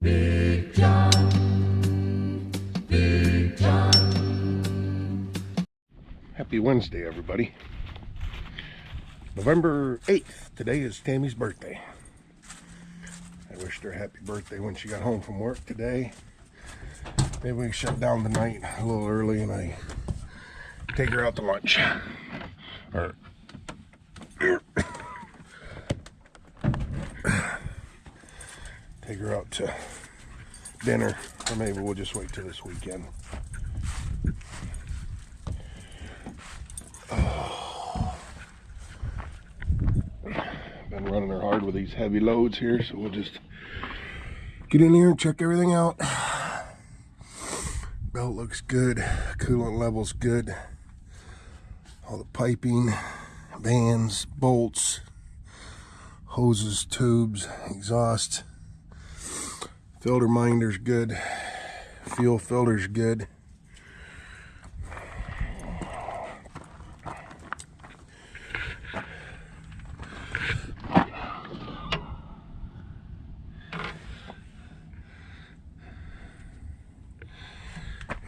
Big John, Big John. Happy Wednesday, everybody. November 8th. Today is Tammy's birthday. I wished her a happy birthday when she got home from work today. Maybe we shut down the night a little early and I take her out to lunch. Or take her out to dinner, or maybe we'll just wait till this weekend. Been running her hard with these heavy loads here, so we'll just get in here and check everything out. Belt looks good, coolant level's good. All the piping, bands, bolts, hoses, tubes, exhaust, filter minder's good, fuel filter's good.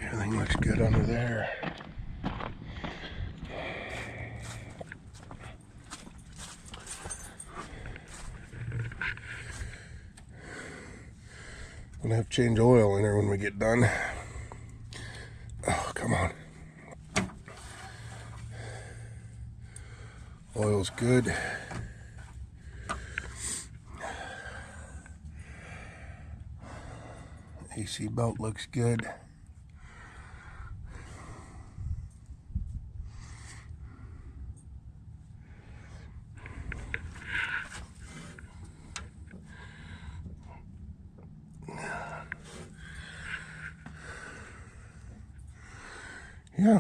Everything looks good under there. Gonna have to change oil in her when we get done. Oh, come on. Oil's good. AC belt looks good. Yeah,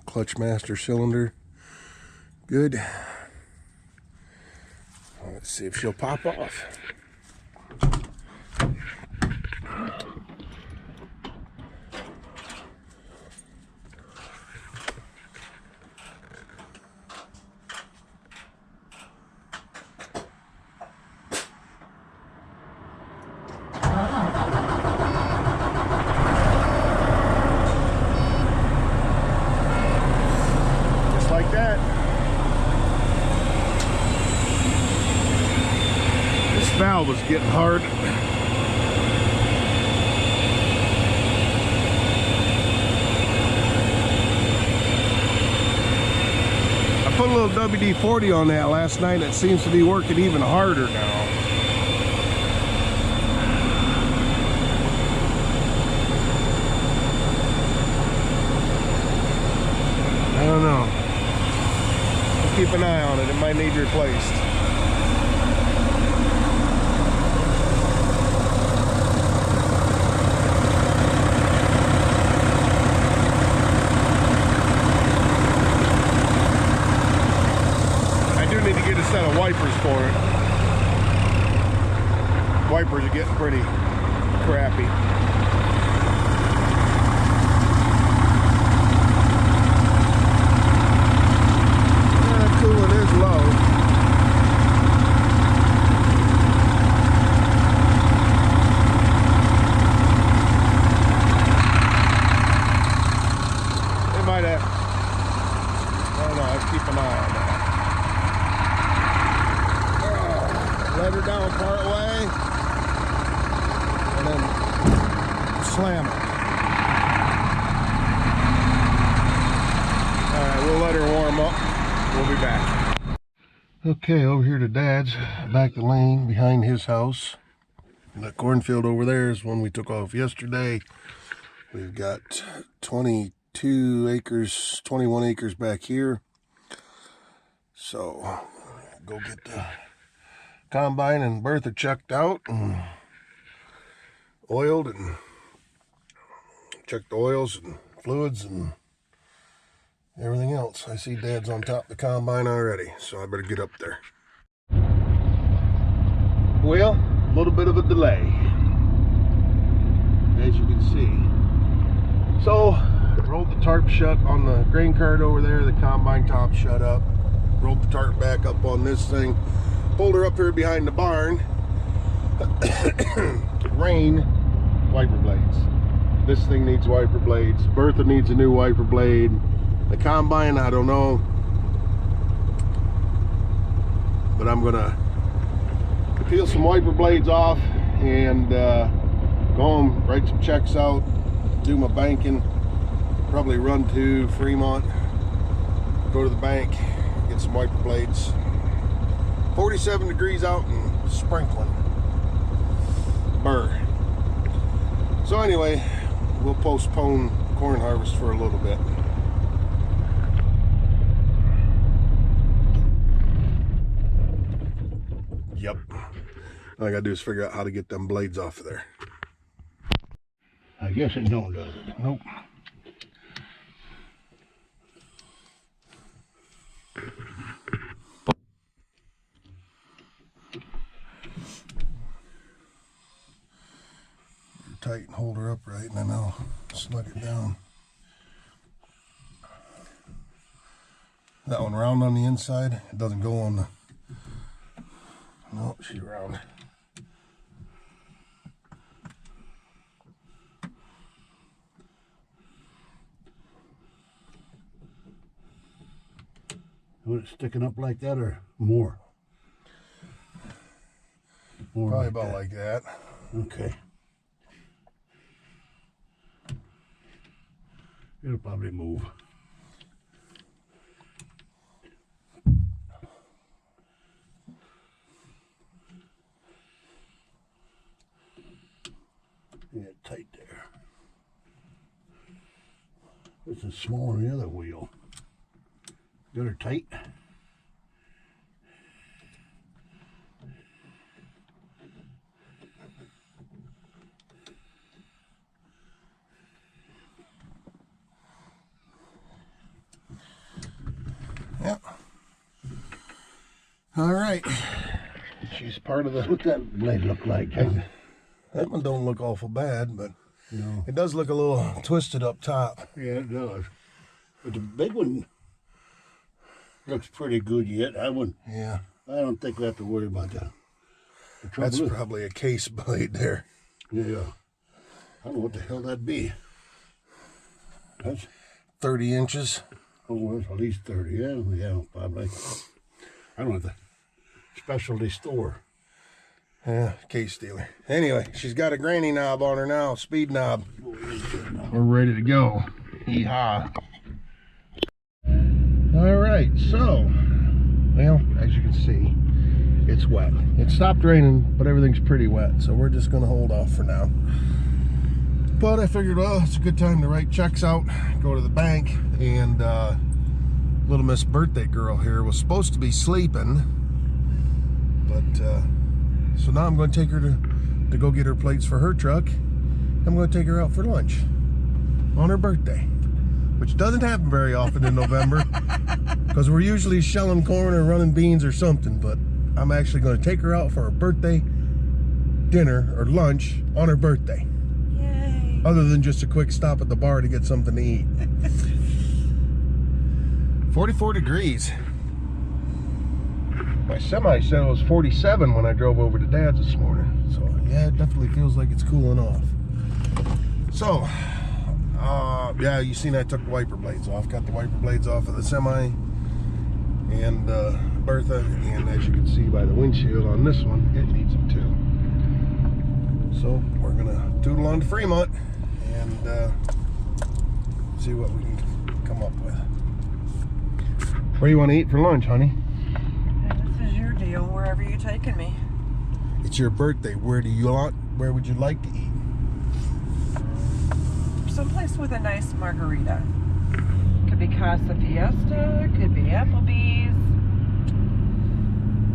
clutch master cylinder, good. Let's see if she'll pop off. Like that. This valve was getting hard. I put a little WD-40 on that last night and it seems to be working even harder now. I don't know. Keep an eye on it, it might need replaced. I do need to get a set of wipers for it. Wipers are getting pretty crappy. Coolant is low. They might have, I don't know, I keep an eye on that. Let her down part way and then slam it. Alright, we'll let her warm up. We'll be back. Okay, over here to Dad's, back the lane behind his house. That cornfield over there is one we took off yesterday. We've got 22 acres, 21 acres back here. So, go get the combine and Bertha checked out and oiled and checked the oils and fluids and everything else. I see Dad's on top of the combine already, so I better get up there. Well, a little bit of a delay, as you can see. So, rolled the tarp shut on the grain cart over there, the combine top shut up. Rolled the tarp back up on this thing, pulled her up here behind the barn, rain, wiper blades. This thing needs wiper blades. Bertha needs a new wiper blade. The combine, I don't know. But I'm gonna peel some wiper blades off and go home, write some checks out, do my banking, probably run to Fremont, go to the bank, get some wiper blades. 47 degrees out and sprinkling. Burr. So anyway, we'll postpone corn harvest for a little bit. Yep. All I gotta do is figure out how to get them blades off of there. I guess it don't, does it? Nope. Tight and hold her upright, and then I'll snug it down. That one round on the inside. It doesn't go on the. No, she's round. Was it sticking up like that or more? More Probably like about that. like that. Okay. It'll probably move. Yeah, tight there. This is smaller than the other wheel. Got her tight. Yep. All right. She's part of the. What's that blade look like, John? That one don't look awful bad, but No. it does look a little twisted up top. Yeah, it does. But the big one looks pretty good yet. I Yeah. don't think we have to worry about that. The trouble That's is- probably a case blade there. Yeah. I don't know what the hell that'd be. That's 30 inches. that's at least 30. Yeah, probably. I don't know the specialty store. Yeah, case dealer. Anyway, she's got a granny knob on her now, speed knob. We're ready to go. Hee-haw. All right, so, well, as you can see, it's wet. It stopped raining, but everything's pretty wet, so we're just gonna hold off for now. But I figured, well, it's a good time to write checks out, go to the bank, and little Miss Birthday Girl here was supposed to be sleeping, but so now I'm going to take her to go get her plates for her truck. I'm going to take her out for lunch on her birthday, which doesn't happen very often in November because we're usually shelling corn or running beans or something, but I'm actually going to take her out for her birthday dinner or lunch on her birthday. Yay. Other than just a quick stop at the bar to get something to eat. 44 degrees. My semi said it was 47 when I drove over to Dad's this morning. So yeah, it definitely feels like it's cooling off. So, yeah, you seen I took the wiper blades off. Got the wiper blades off of the semi and Bertha. And as you can see by the windshield on this one, it needs them too. So we're gonna toodle on to Fremont and see what we can come up with. Where do you want to eat for lunch, honey? This is your deal, wherever you're taking me. It's your birthday. Where would you like to eat? Someplace with a nice margarita. Could be Casa Fiesta, could be Applebee's.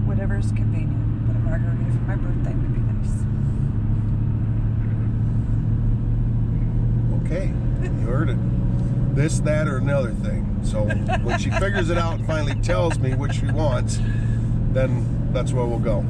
Whatever's convenient. But a margarita for my birthday would be nice. Okay, you heard it. This, that, or another thing. So when she figures it out and finally tells me what she wants, then that's where we'll go.